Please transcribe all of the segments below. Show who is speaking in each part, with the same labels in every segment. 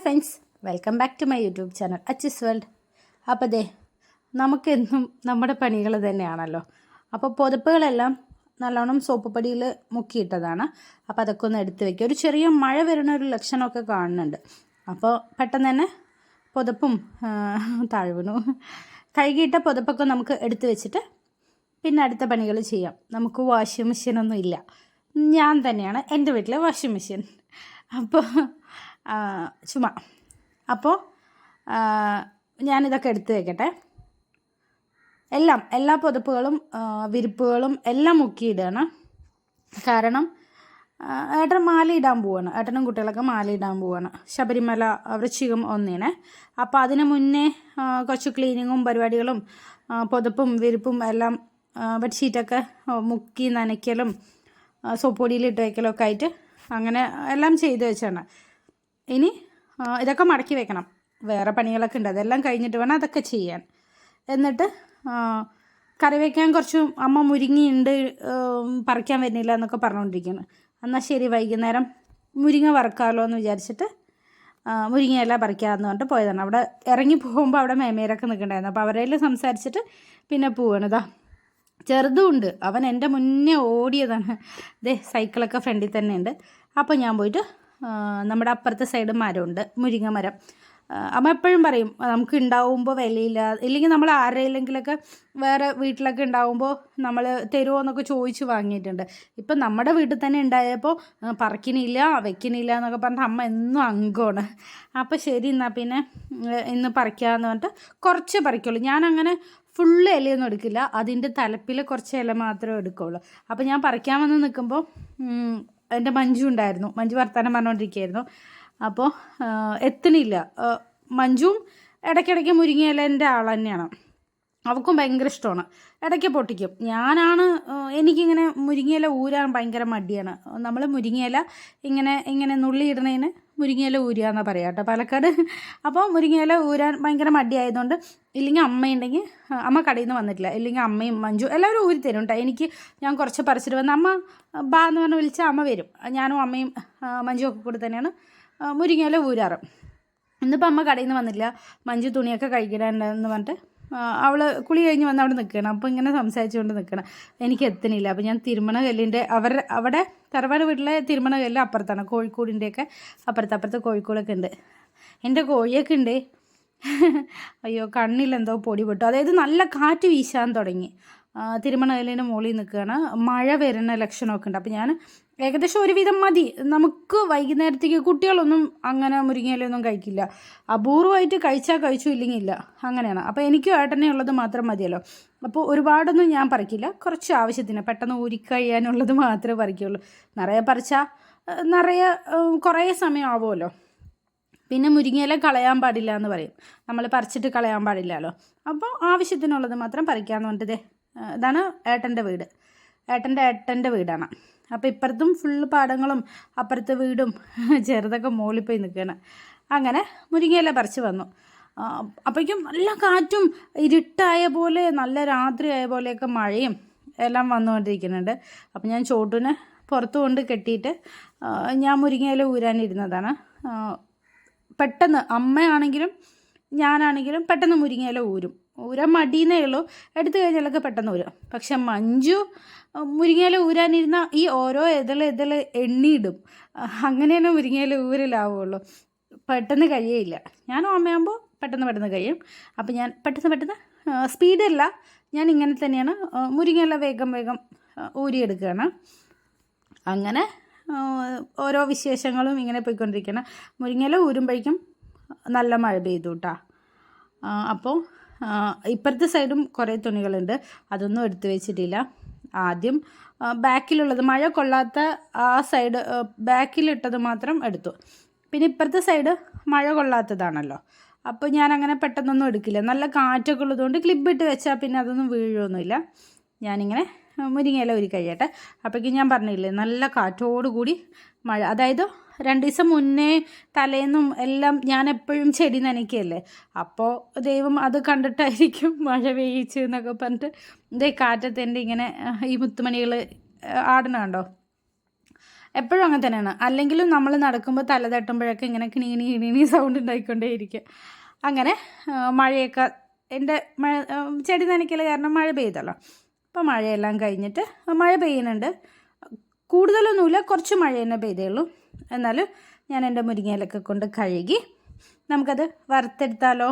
Speaker 1: Friends, welcome back to my YouTube channel അച്ചിസ് world. അപ്പോൾ നമുക്കെന്നും നമ്മുടെ പണികൾ തന്നെയാണല്ലോ. അപ്പോൾ പുതപ്പുകളെല്ലാം നല്ലോണം സോപ്പ് പൊടിയിൽ മുക്കിയിട്ടതാണ്. അപ്പോൾ അതൊക്കെ ഒന്ന് എടുത്ത് വയ്ക്കുക. ഒരു ചെറിയ മഴ വരുന്ന ഒരു ലക്ഷണമൊക്കെ കാണുന്നുണ്ട്. അപ്പോൾ പെട്ടെന്ന് തന്നെ പുതപ്പും താഴ്വണു കഴുകിയിട്ട പുതപ്പൊക്കെ നമുക്ക് എടുത്ത് വെച്ചിട്ട് പിന്നെ അടുത്ത പണികൾ ചെയ്യാം. നമുക്ക് വാഷിംഗ് മെഷീനൊന്നും ഇല്ല. ഞാൻ തന്നെയാണ് എൻ്റെ വീട്ടിലെ വാഷിംഗ് മെഷീൻ. അപ്പോൾ ചുമ്മാ അപ്പോൾ ഞാനിതൊക്കെ എടുത്ത് വയ്ക്കട്ടെ. എല്ലാ പുതപ്പുകളും വിരിപ്പുകളും എല്ലാം മുക്കിയിടുകയാണ്. കാരണം ഏട്ടൻ മാലയിടാൻ പോവാണ്. ഏട്ടനും കുട്ടികളൊക്കെ മാലയിടാൻ പോവാണ്. ശബരിമല വൃശ്ചികം 1 അപ്പോൾ അതിന് മുന്നേ കുറച്ച് ക്ലീനിങ്ങും പരിപാടികളും പുതപ്പും വിരിപ്പും എല്ലാം ബെഡ്ഷീറ്റൊക്കെ മുക്കി നനയ്ക്കലും സോപ്പ് പൊടിയിലിട്ട് വയ്ക്കലൊക്കെ ആയിട്ട് അങ്ങനെ എല്ലാം ചെയ്ത് വെച്ചാണ്. ഇനി ഇതൊക്കെ മടക്കി വെക്കണം. വേറെ പണികളൊക്കെ ഉണ്ട്, അതെല്ലാം കഴിഞ്ഞിട്ട് വേണം അതൊക്കെ ചെയ്യാൻ. എന്നിട്ട് കറി വയ്ക്കാൻ കുറച്ച് അമ്മ മുരിങ്ങയുണ്ട്, പറിക്കാൻ വരുന്നില്ല എന്നൊക്കെ പറഞ്ഞുകൊണ്ടിരിക്കുകയാണ്. എന്നാൽ ശരി, വൈകുന്നേരം മുരിങ്ങ വറക്കാമല്ലോ എന്ന് വിചാരിച്ചിട്ട് മുരിങ്ങയെല്ലാം പറിക്കാമെന്ന് പറഞ്ഞിട്ട് പോയതാണ്. അവിടെ ഇറങ്ങി പോകുമ്പോൾ അവിടെ മേമേരൊക്കെ നിൽക്കണ്ടായിരുന്നു. അപ്പോൾ അവരെല്ലാം സംസാരിച്ചിട്ട് പിന്നെ പോവാണ്. ചെറുതും ഉണ്ട്, അവൻ എൻ്റെ മുന്നേ ഓടിയതാണ്. സൈക്കിളൊക്കെ ഫ്രണ്ടിൽ തന്നെ ഉണ്ട്. അപ്പോൾ ഞാൻ പോയിട്ട് നമ്മുടെ അപ്പുറത്തെ സൈഡ് മരമുണ്ട്, മുരിങ്ങ മരം. അമ്മ എപ്പോഴും പറയും നമുക്ക് ഉണ്ടാവുമ്പോൾ വിലയില്ല, ഇല്ലെങ്കിൽ നമ്മൾ ആരെങ്കിലൊക്കെ വേറെ വീട്ടിലൊക്കെ ഉണ്ടാവുമ്പോൾ നമ്മൾ തരുമോ എന്നൊക്കെ ചോദിച്ച് വാങ്ങിയിട്ടുണ്ട്. ഇപ്പം നമ്മുടെ വീട്ടിൽ തന്നെ ഉണ്ടായപ്പോൾ പറിക്കണില്ല വെക്കണില്ല എന്നൊക്കെ പറഞ്ഞിട്ട് അമ്മ എന്നും അങ്കമാണ്. അപ്പോൾ ശരി എന്നാൽ പിന്നെ ഇന്ന് പറിക്കാമെന്ന് പറഞ്ഞിട്ട് കുറച്ചേ പറിക്കുള്ളൂ. ഞാനങ്ങനെ ഫുള്ള് ഇലയൊന്നും എടുക്കില്ല, അതിൻ്റെ തലപ്പിൽ കുറച്ച് ഇല മാത്രമേ എടുക്കുകയുള്ളൂ. അപ്പോൾ ഞാൻ പറിക്കാൻ വന്ന് നിൽക്കുമ്പോൾ എൻ്റെ മഞ്ജു ഉണ്ടായിരുന്നു. മഞ്ജു വർത്താനം പറഞ്ഞുകൊണ്ടിരിക്കുകയായിരുന്നു. അപ്പോൾ എത്തണില്ല. മഞ്ജുവും ഇടയ്ക്കിടയ്ക്ക് മുരിങ്ങയിലേൻ്റെ ആൾ തന്നെയാണ്. അവൾക്കും ഭയങ്കര ഇഷ്ടമാണ്. ഇടയ്ക്ക് പൊട്ടിക്കും. എനിക്കിങ്ങനെ മുരിങ്ങയില ഊരാൻ ഭയങ്കര മടിയാണ്. നമ്മൾ മുരിങ്ങയില ഇങ്ങനെ നുള്ളിയിടുന്നതിന് മുരിങ്ങയില ഊരുക എന്നാണ് പറയുക കേട്ടോ പാലക്കാട്. അപ്പോൾ മുരിങ്ങയില ഊരാൻ ഭയങ്കര മടിയായതുകൊണ്ട് ഇല്ലെങ്കിൽ അമ്മയുണ്ടെങ്കിൽ അമ്മ കടയിൽ നിന്ന് വന്നിട്ടില്ല, ഇല്ലെങ്കിൽ അമ്മയും മഞ്ജു എല്ലാവരും ഊരി തരും കേട്ടോ. ഞാൻ കുറച്ച് പറിച്ചിട്ട് വന്ന് അമ്മ ബാ എന്ന് പറഞ്ഞ് വിളിച്ചാൽ അമ്മ വരും. ഞാനും അമ്മയും മഞ്ജു ഒക്കെ കൂടി തന്നെയാണ് മുരിങ്ങയില ഊരാറ്. ഇന്നിപ്പോൾ അമ്മ കടയിൽ നിന്ന് വന്നില്ല, മഞ്ജു തുണിയൊക്കെ കഴിക്കണമെന്ന് പറഞ്ഞിട്ട് അവൾ കുളി കഴിഞ്ഞ് വന്ന് അവിടെ നിൽക്കണം. അപ്പോൾ ഇങ്ങനെ സംസാരിച്ചുകൊണ്ട് നിൽക്കണം. എനിക്ക് എത്തണില്ല. അപ്പോൾ ഞാൻ തിരുമണകല്ലിൻ്റെ അവിടെ തറവാട് വീട്ടിലെ തിരുമണകല്ല് അപ്പുറത്താണ്, കോഴിക്കോടിൻ്റെയൊക്കെ അപ്പുറത്ത് കോഴിക്കോടൊക്കെ ഉണ്ട്. എൻ്റെ കോഴിയൊക്കെ ഉണ്ട്. അയ്യോ, കണ്ണിലെന്തോ പൊടി പൊട്ടു. അതായത് നല്ല കാറ്റ് വീശാൻ തുടങ്ങി. തിരുമണകല്ലിൻ്റെ മുകളിൽ നിൽക്കുകയാണ്. മഴ വരുന്ന ലക്ഷണമൊക്കെ ഉണ്ട്. അപ്പോൾ ഞാൻ ഏകദേശം ഒരുവിധം മതി. നമുക്ക് വൈകുന്നേരത്തേക്ക് കുട്ടികളൊന്നും അങ്ങനെ മുരിങ്ങയിലൊന്നും കഴിക്കില്ല. അപൂർവമായിട്ട് കഴിച്ചാൽ കഴിച്ചു, ഇല്ലെങ്കിൽ ഇല്ല, അങ്ങനെയാണ്. അപ്പോൾ എനിക്കും ഏട്ടനെ ഉള്ളത് മാത്രം മതിയല്ലോ. അപ്പോൾ ഒരുപാടൊന്നും ഞാൻ പറിക്കില്ല, കുറച്ച് ആവശ്യത്തിന് പെട്ടെന്ന് ഊരിക്കഴിയാനുള്ളത് മാത്രമേ പറിക്കുള്ളൂ. നിറയെ പറിച്ചാൽ കുറേ സമയം ആവുമല്ലോ. പിന്നെ മുരിങ്ങയില കളയാൻ പാടില്ല എന്ന് പറയും, നമ്മൾ പറിച്ചിട്ട് കളയാൻ പാടില്ലല്ലോ. അപ്പോൾ ആവശ്യത്തിനുള്ളത് മാത്രം പറിക്കാമെന്ന് പറഞ്ഞിട്ട് ഇതാണ് ഏട്ടൻ്റെ വീടാണ്. അപ്പോൾ ഇപ്പുറത്തും ഫുള്ള് പാടങ്ങളും അപ്പുറത്തെ വീടും ചെറുതൊക്കെ മുകളിൽ പോയി നിൽക്കുകയാണ്. അങ്ങനെ മുരിങ്ങയില പറിച്ച് വന്നു. അപ്പോഴേക്കും നല്ല കാറ്റും ഇരുട്ടായ പോലെ, നല്ല രാത്രി ആയ പോലെയൊക്കെ മഴയും എല്ലാം വന്നുകൊണ്ടിരിക്കുന്നുണ്ട്. അപ്പോൾ ഞാൻ ചോട്ടിന് പുറത്തു കൊണ്ട് കെട്ടിയിട്ട് ഞാൻ മുരിങ്ങയില ഊരാനിരുന്നതാണ്. പെട്ടെന്ന് അമ്മയാണെങ്കിലും ഞാനാണെങ്കിലും പെട്ടെന്ന് മുരിങ്ങയില ഊരാൻ മടിയെന്നേ ഉള്ളൂ, എടുത്തു കഴിഞ്ഞാലൊക്കെ പെട്ടെന്ന് ഊരും. പക്ഷെ മഞ്ജു മുരിങ്ങയില ഊരാനിരുന്ന ഈ ഓരോ ഇതള് എണ്ണിയിടും. അങ്ങനെയാണ് മുരിങ്ങയില ഊരലാവുള്ളൂ, പെട്ടെന്ന് കഴിയേയില്ല. ഞാനും അമ്മയാകുമ്പോൾ പെട്ടെന്ന് കഴിയും. അപ്പോൾ ഞാൻ പെട്ടെന്ന് സ്പീഡല്ല, ഞാൻ ഇങ്ങനെ തന്നെയാണ് മുരിങ്ങയില വേഗം ഊരിയെടുക്കുകയാണ്. അങ്ങനെ ഓരോ വിശേഷങ്ങളും ഇങ്ങനെ പോയിക്കൊണ്ടിരിക്കുകയാണ്. മുരിങ്ങയില ഊരുമ്പോഴേക്കും നല്ല മഴ പെയ്തു കേട്ടോ. അപ്പോൾ ഇപ്പുറത്തെ സൈഡും കുറേ തുണികളുണ്ട്, അതൊന്നും എടുത്തു വെച്ചിട്ടില്ല. ആദ്യം ബാക്കിലുള്ളത് മഴ കൊള്ളാത്ത ആ സൈഡ് ബാക്കിലിട്ടത് മാത്രം എടുത്തു. പിന്നെ ഇപ്പുറത്തെ സൈഡ് മഴ കൊള്ളാത്തതാണല്ലോ, അപ്പോൾ ഞാനങ്ങനെ പെട്ടെന്നൊന്നും എടുക്കില്ല. നല്ല കാറ്റൊക്കെ ഉള്ളതുകൊണ്ട് ക്ലിപ്പിട്ട് വെച്ചാൽ പിന്നെ അതൊന്നും വീഴുമൊന്നുമില്ല. ഞാനിങ്ങനെ മുരിങ്ങയില ഊരി കഴിയട്ടെ. അപ്പോഴേക്കും ഞാൻ പറഞ്ഞില്ലേ നല്ല കാറ്റോടുകൂടി മഴ. അതായത് 2 ദിവസം മുന്നേ തലേന്നും എല്ലാം ഞാൻ എപ്പോഴും ചെടി നനയ്ക്കുകയല്ലേ, അപ്പോൾ ദൈവം അത് കണ്ടിട്ടായിരിക്കും മഴ പെയ്യിച്ചു എന്നൊക്കെ പറഞ്ഞിട്ട് കാറ്റത്തിൻ്റെ ഇങ്ങനെ ഈ മുത്തുമണികൾ ആടണ കണ്ടോ. എപ്പോഴും അങ്ങനെ തന്നെയാണ്. അല്ലെങ്കിലും നമ്മൾ നടക്കുമ്പോൾ തല തട്ടുമ്പോഴൊക്കെ ഇങ്ങനെ കിണീണി കിണീണി സൗണ്ട് ഉണ്ടായിക്കൊണ്ടേയിരിക്കും. അങ്ങനെ മഴയൊക്കെ എൻ്റെ ചെടി നനയ്ക്കൽ കാരണം മഴ പെയ്തല്ലോ. അപ്പോൾ മഴയെല്ലാം കഴിഞ്ഞിട്ട് മഴ പെയ്യുന്നുണ്ട്, കൂടുതലൊന്നുമില്ല, കുറച്ച് മഴ തന്നെ പെയ്തേ എന്നാലും ഞാൻ എൻ്റെ മുരിങ്ങയിലൊക്കെ കൊണ്ട് കഴുകി നമുക്കത് വറുത്തെടുത്താലോ.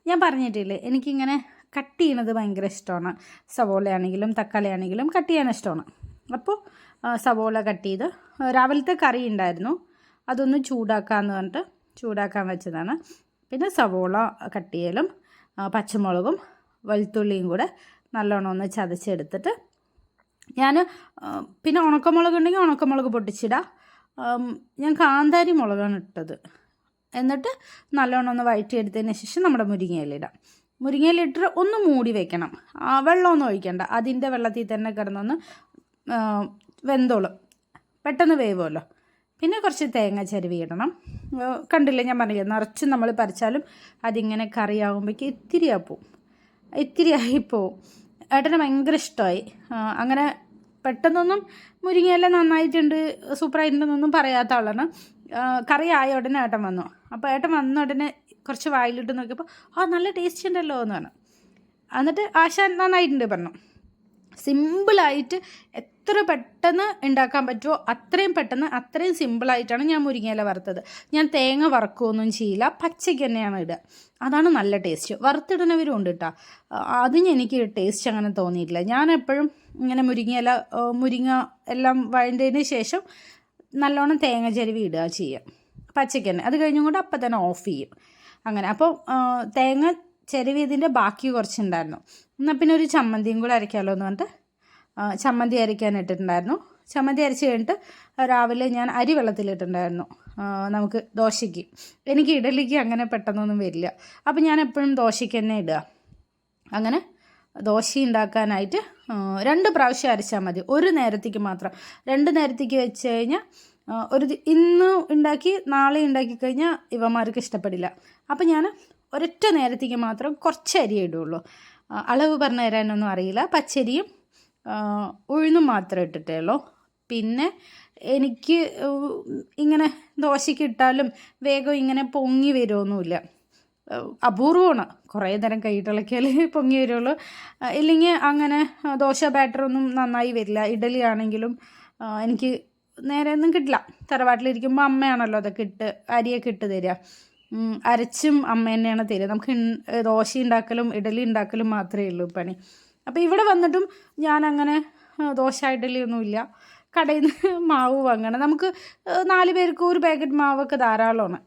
Speaker 1: ഞാൻ പറഞ്ഞിട്ടില്ലേ എനിക്കിങ്ങനെ കട്ട് ചെയ്യണത് ഭയങ്കര ഇഷ്ടമാണ്. സവോളയാണെങ്കിലും തക്കാളി ആണെങ്കിലും കട്ട് ചെയ്യാൻ ഇഷ്ടമാണ്. അപ്പോൾ സവോള കട്ട് ചെയ്ത് രാവിലത്തെ കറി ഉണ്ടായിരുന്നു, അതൊന്ന് ചൂടാക്കാമെന്ന് പറഞ്ഞിട്ട് ചൂടാക്കാൻ വെച്ചതാണ്. പിന്നെ സവോള കട്ട് ചെയ്യലും പച്ചമുളകും വെളുത്തുള്ളിയും കൂടെ നല്ലോണം ഒന്ന് ചതച്ചെടുത്തിട്ട് ഞാൻ പിന്നെ ഉണക്കമുളക് ഉണ്ടെങ്കിൽ ഉണക്കമുളക് പൊട്ടിച്ചിടാം. ഞാൻ കാന്താരി മുളകാണ് ഇട്ടത്. എന്നിട്ട് നല്ലോണം ഒന്ന് വഴറ്റിയെടുത്തതിന് ശേഷം നമ്മുടെ മുരിങ്ങയിലിടാം. മുരിങ്ങയിലിട്ട് ഒന്ന് മൂടി വെക്കണം, വെള്ളമൊന്നും ഒഴിക്കണ്ട. അതിൻ്റെ വെള്ളത്തിൽ തന്നെ കിടന്നൊന്ന് വെന്തോളും, പെട്ടെന്ന് വേവുമല്ലോ. പിന്നെ കുറച്ച് തേങ്ങ ചിരവി ഇടണം. കണ്ടില്ലേ ഞാൻ പറഞ്ഞില്ല, നിറച്ചും നമ്മൾ പറിച്ചാലും അതിങ്ങനെ കറിയാകുമ്പോഴേക്ക് ഇത്തിരി ആയിപ്പോവും. ഏട്ടന് ഭയങ്കര ഇഷ്ടമായി. അങ്ങനെ പെട്ടെന്നൊന്നും മുരിങ്ങയില നന്നായിട്ടുണ്ട് സൂപ്പറായിട്ടുണ്ടെന്നൊന്നും പറയാത്ത ആളാണ്. കറി ആയ ഉടനെ ഏട്ടൻ വന്നു. അപ്പോൾ ഏട്ടൻ വന്ന ഉടനെ കുറച്ച് വായിലിട്ട് നോക്കിയപ്പോൾ നല്ല ടേസ്റ്റ് ഉണ്ടല്ലോ എന്ന് പറഞ്ഞു. എന്നിട്ട് ആശാൻ നന്നായിട്ടുണ്ട് പറഞ്ഞു. സിമ്പിളായിട്ട് എത്ര പെട്ടെന്ന് ഉണ്ടാക്കാൻ പറ്റുമോ അത്രയും പെട്ടെന്ന് അത്രയും സിമ്പിളായിട്ടാണ് ഞാൻ മുരിങ്ങയില വറുത്തത്. ഞാൻ തേങ്ങ വറക്കുകയൊന്നും ചെയ്യില്ല, പച്ചയ്ക്ക് തന്നെയാണ് ഇടുക. അതാണ് നല്ല ടേസ്റ്റ്. വറുത്തിടുന്നവരും ഉണ്ട് കേട്ടോ, അതിന് എനിക്ക് ടേസ്റ്റ് അങ്ങനെ തോന്നിയിട്ടില്ല. ഞാൻ എപ്പോഴും ഇങ്ങനെ മുരിങ്ങ എല്ലാം വഴണ്ടതിന് ശേഷം നല്ലോണം തേങ്ങ ചിരവി ഇടുക ചെയ്യുക, പച്ചയ്ക്ക് തന്നെ. അത് കഴിഞ്ഞും കൂടെ അപ്പം തന്നെ ഓഫ് ചെയ്യും. അങ്ങനെ അപ്പോൾ തേങ്ങ ചിരവിയതിൻ്റെ ബാക്കി കുറച്ചുണ്ടായിരുന്നു. എന്നാൽ പിന്നെ ഒരു ചമ്മന്തിയും കൂടെ അരയ്ക്കാമല്ലോ എന്ന് പറഞ്ഞിട്ട് ചമ്മന്തി അരയ്ക്കാൻ ഇട്ടിട്ടുണ്ടായിരുന്നു. ചമ്മന്തി അരച്ച് കഴിഞ്ഞിട്ട് രാവിലെ ഞാൻ അരി വെള്ളത്തിലിട്ടുണ്ടായിരുന്നു നമുക്ക് ദോശയ്ക്ക്. എനിക്ക് ഇഡലിക്ക് അങ്ങനെ പെട്ടെന്നൊന്നും വരില്ല, അപ്പോൾ ഞാൻ എപ്പോഴും ദോശയ്ക്ക് തന്നെ ഇടുക. അങ്ങനെ ദോശ ഉണ്ടാക്കാനായിട്ട് 2 പ്രാവശ്യം അരച്ചാൽ മതി, ഒരു നേരത്തേക്ക് മാത്രം. 2 നേരത്തേക്ക് വെച്ച് കഴിഞ്ഞാൽ ഇന്ന് ഉണ്ടാക്കി നാളെ ഉണ്ടാക്കി കഴിഞ്ഞാൽ ഇവന്മാർക്ക് ഇഷ്ടപ്പെടില്ല. അപ്പം ഞാൻ ഒരൊറ്റ നേരത്തേക്ക് മാത്രം കുറച്ച് അരി ഇടുള്ളൂ. അളവ് പറഞ്ഞു തരാനൊന്നും അറിയില്ല. പച്ചരിയും ഉഴുന്നും മാത്രമേ ഇട്ടിട്ടേ ഉള്ളൂ. പിന്നെ എനിക്ക് ഇങ്ങനെ ദോശയ്ക്ക് ഇട്ടാലും വേഗം ഇങ്ങനെ പൊങ്ങി വരുമൊന്നുമില്ല, അപൂർവമാണ്. കുറേ നേരം കൈയിട്ടിളക്കിയാൽ പൊങ്ങി വരുള്ളൂ. ഇല്ലെങ്കിൽ അങ്ങനെ ദോശ ബാറ്ററൊന്നും നന്നായി വരില്ല. ഇഡലി ആണെങ്കിലും എനിക്ക് നേരെ ഒന്നും കിട്ടില്ല. തറവാട്ടിലിരിക്കുമ്പോൾ അമ്മയാണല്ലോ അതൊക്കെ അരിയൊക്കെ ഇട്ട് തരിക. അരച്ചും അമ്മ തന്നെയാണ് തരിക. നമുക്ക് ദോശ ഉണ്ടാക്കലും ഇഡലി ഉണ്ടാക്കലും മാത്രമേ ഉള്ളൂ പണി. അപ്പോൾ ഇവിടെ വന്നിട്ടും ഞാൻ അങ്ങനെ ദോശ ഇഡലി ഒന്നുമില്ല, കടയിൽ നിന്ന് മാവ് വാങ്ങണം. നമുക്ക് 4 പേർക്ക് ഒരു പാക്കറ്റ് മാവൊക്കെ ധാരാളമാണ്.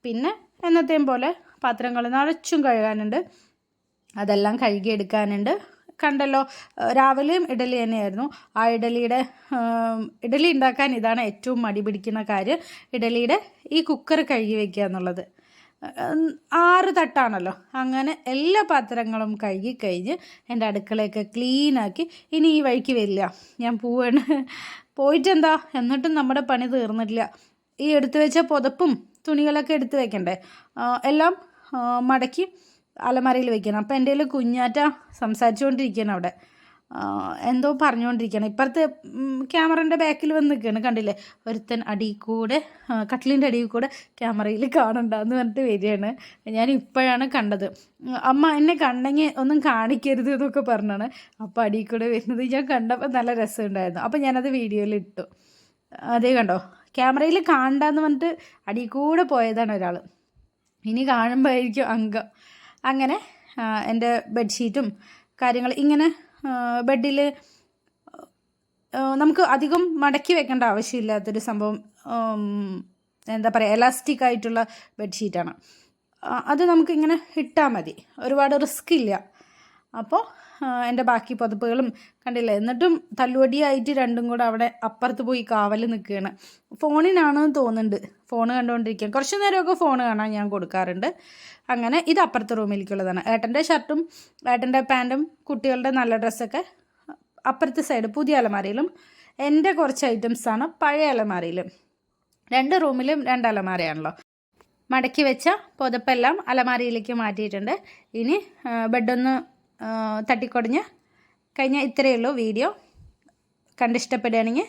Speaker 1: പിന്നെ എന്നത്തെയും പോലെ പാത്രങ്ങൾ നിറച്ചും കഴുകാനുണ്ട്, അതെല്ലാം കഴുകിയെടുക്കാനുണ്ട്. കണ്ടല്ലോ, രാവിലെയും ഇഡലി തന്നെയായിരുന്നു. ആ ഇഡലി ഉണ്ടാക്കാൻ ഇതാണ് ഏറ്റവും മടി പിടിക്കുന്ന കാര്യം, ഇഡലിയുടെ ഈ കുക്കർ കഴുകി വയ്ക്കുക എന്നുള്ളത്. 6 തട്ടാണല്ലോ. അങ്ങനെ എല്ലാ പാത്രങ്ങളും കഴുകി കഴിഞ്ഞ് എൻ്റെ അടുക്കളയൊക്കെ ക്ലീനാക്കി ഇനി ഈ വഴിക്ക് വരില്ല, ഞാൻ പോയിട്ടെന്താ, എന്നിട്ടും നമ്മുടെ പണി തീർന്നിട്ടില്ല. ഈ എടുത്തു വെച്ച പുതപ്പും തുണികളൊക്കെ എടുത്ത് വെക്കണ്ടേ, എല്ലാം മടക്കി അലമാരയിൽ വെക്കണം. അപ്പോൾ എൻ്റെ കയ്യിൽ കുഞ്ഞാറ്റ സംസാരിച്ചുകൊണ്ടിരിക്കുകയാണ്, അവിടെ എന്തോ പറഞ്ഞുകൊണ്ടിരിക്കുകയാണ്. ഇപ്പുറത്ത് ക്യാമറൻ്റെ ബാക്കിൽ വന്ന് നിൽക്കുകയാണ്, കണ്ടില്ലേ. ഒരുത്തൻ അടിയിൽ കൂടെ കട്ടിലിൻ്റെ അടിയിൽ കൂടെ ക്യാമറയിൽ കാണണ്ടെന്ന് പറഞ്ഞിട്ട് വരികയാണ്. ഞാൻ ഇപ്പോഴാണ് കണ്ടത്. അമ്മ എന്നെ കണ്ടെങ്കിൽ ഒന്നും കാണിക്കരുത് എന്നൊക്കെ പറഞ്ഞാണ് അപ്പോൾ അടിയിൽ കൂടെ വരുന്നത്. ഞാൻ കണ്ടപ്പോൾ നല്ല രസമുണ്ടായിരുന്നു, അപ്പോൾ ഞാനത് വീഡിയോയിൽ ഇട്ടു. അതേ കണ്ടോ, ക്യാമറയിൽ കാണണ്ടെന്ന് പറഞ്ഞിട്ട് അടിയിൽ കൂടെ പോയതാണ് ഒരാൾ. ഇനി കാണുമ്പോഴായിരിക്കും അംഗം. അങ്ങനെ എൻ്റെ ബെഡ്ഷീറ്റും കാര്യങ്ങൾ ഇങ്ങനെ ബെഡിൽ നമുക്ക് അധികം മടക്കി വെക്കേണ്ട ആവശ്യമില്ലാത്തൊരു സംഭവം, എന്താ പറയുക, എലാസ്റ്റിക് ആയിട്ടുള്ള ബെഡ്ഷീറ്റാണ്. അത് നമുക്കിങ്ങനെ ഇട്ടാൽ മതി, ഒരുപാട് റിസ്ക് ഇല്ല. അപ്പോൾ എൻ്റെ ബാക്കി പുതപ്പുകളും കണ്ടില്ലേ. എന്നിട്ടും തല്ലുവടിയായിട്ട് രണ്ടും കൂടെ അവിടെ അപ്പുറത്ത് പോയി കാവൽ നിൽക്കുകയാണ്. ഫോണിനാണെന്ന് തോന്നുന്നുണ്ട്, ഫോൺ കണ്ടുകൊണ്ടിരിക്കുക. കുറച്ച് നേരമൊക്കെ ഫോൺ കാണാൻ ഞാൻ കൊടുക്കാറുണ്ട്. അങ്ങനെ ഇത് അപ്പുറത്തെ റൂമിലേക്കുള്ളതാണ്. ഏട്ടൻ്റെ ഷർട്ടും ഏട്ടൻ്റെ പാൻറ്റും കുട്ടികളുടെ നല്ല ഡ്രസ്സൊക്കെ അപ്പുറത്തെ സൈഡ് പുതിയ അലമാരയിലും, എൻ്റെ കുറച്ച് ഐറ്റംസാണ് പഴയ അലമാരയിലും. 2 റൂമിലും 2 അലമാരയാണല്ലോ. മടക്കി വെച്ച പുതപ്പെല്ലാം അലമാരയിലേക്ക് മാറ്റിയിട്ടുണ്ട്. ഇനി ബെഡൊന്ന് തട്ടിക്കൊടിഞ്ഞ് കഴിഞ്ഞാൽ ഇത്രയേ ഉള്ളൂ വീഡിയോ. കണ്ടിഷ്ടപ്പെടുകയാണെങ്കിൽ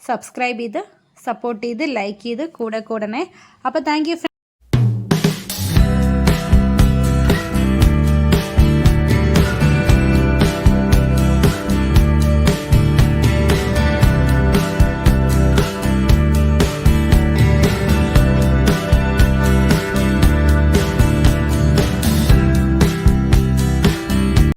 Speaker 1: സബ്സ്ക്രൈബ് ചെയ്ത് സപ്പോർട്ട് ചെയ്ത് ലൈക്ക് ചെയ്ത് കൂടെ കൂടണേ. അപ്പോൾ താങ്ക് യു.